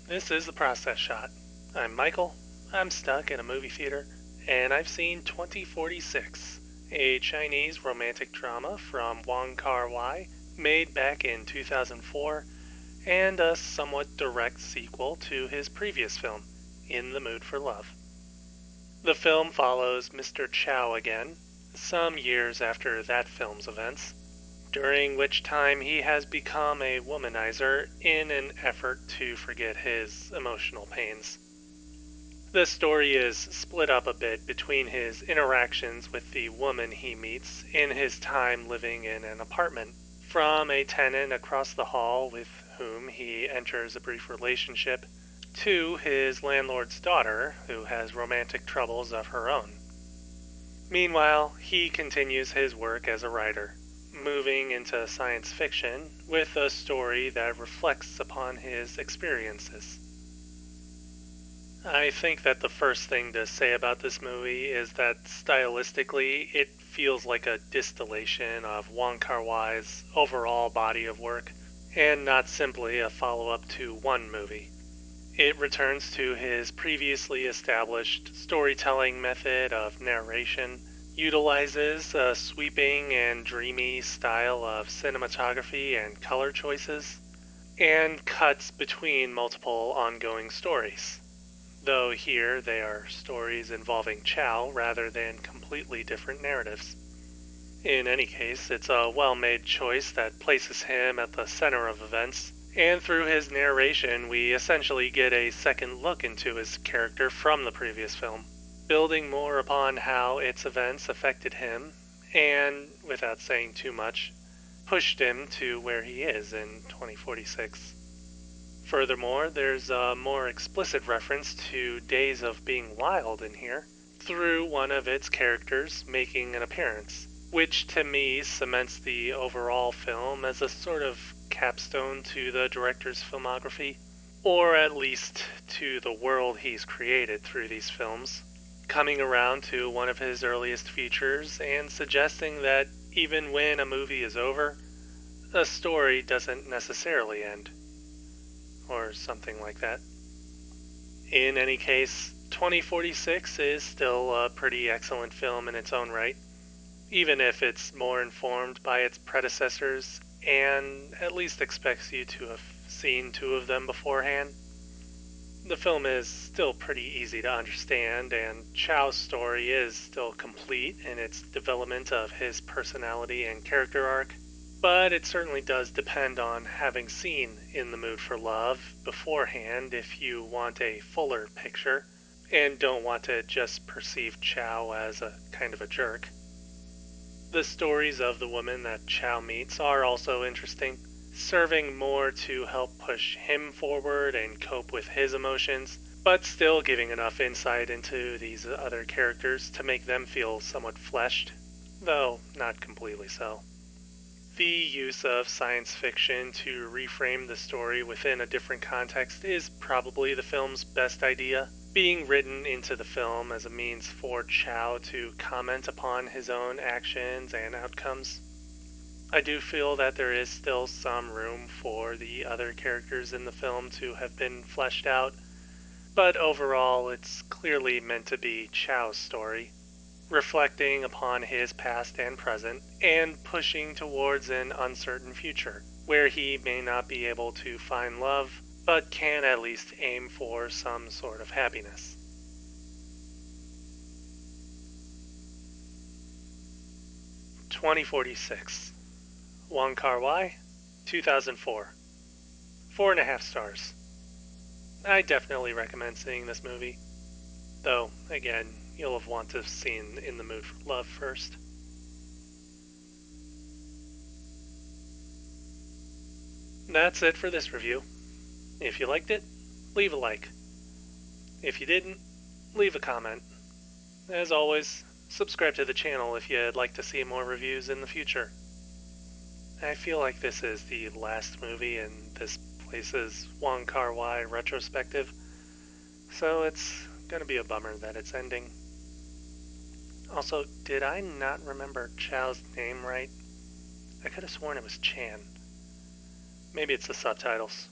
This is The Process Shot. I'm Michael. I'm stuck in a movie theater, and I've seen 2046, a Chinese romantic drama from Wong Kar-wai, made back in 2004, and a somewhat direct sequel to his previous film, In the Mood for Love. The film follows Mr. Chow again, some years after that film's events, during which time he has become a womanizer in an effort to forget his emotional pains. The story is split up a bit between his interactions with the woman he meets in his time living in an apartment, from a tenant across the hall with whom he enters a brief relationship, to his landlord's daughter, who has romantic troubles of her own. Meanwhile, he continues his work as a writer, moving into science fiction with a story that reflects upon his experiences. I think that the first thing to say about this movie is that stylistically it feels like a distillation of Wong Kar-wai's overall body of work, and not simply a follow-up to one movie. It returns to his previously established storytelling method of narration, utilizes a sweeping and dreamy style of cinematography and color choices, and cuts between multiple ongoing stories. Though here they are stories involving Chow rather than completely different narratives. In any case, it's a well-made choice that places him at the center of events, and through his narration we essentially get a second look into his character from the previous film, building more upon how its events affected him, and, without saying too much, pushed him to where he is in 2046. Furthermore, there's a more explicit reference to Days of Being Wild in here, through one of its characters making an appearance, which to me cements the overall film as a sort of capstone to the director's filmography, or at least to the world he's created through these films, coming around to one of his earliest features and suggesting that even when a movie is over, a story doesn't necessarily end. Or something like that. In any case, 2046 is still a pretty excellent film in its own right, even if it's more informed by its predecessors and at least expects you to have seen two of them beforehand. The film is still pretty easy to understand, and Chow's story is still complete in its development of his personality and character arc, but it certainly does depend on having seen In the Mood for Love beforehand if you want a fuller picture and don't want to just perceive Chow as a kind of a jerk. The stories of the women that Chow meets are also interesting, serving more to help push him forward and cope with his emotions, but still giving enough insight into these other characters to make them feel somewhat fleshed, though not completely so. The use of science fiction to reframe the story within a different context is probably the film's best idea, being written into the film as a means for Chow to comment upon his own actions and outcomes. I do feel that there is still some room for the other characters in the film to have been fleshed out, but overall it's clearly meant to be Chow's story, reflecting upon his past and present, and pushing towards an uncertain future, where he may not be able to find love, but can at least aim for some sort of happiness. "2046", Wong Kar-wai, 2004. 4.5 stars. I definitely recommend seeing this movie, though, again, you'll have wanted to have seen In the Mood for Love first. That's it for this review. If you liked it, leave a like. If you didn't, leave a comment. As always, subscribe to the channel if you'd like to see more reviews in the future. I feel like this is the last movie in this place's Wong Kar-wai retrospective, so it's gonna be a bummer that it's ending. Also, did I not remember Chow's name right? I could have sworn it was Chan. Maybe it's the subtitles.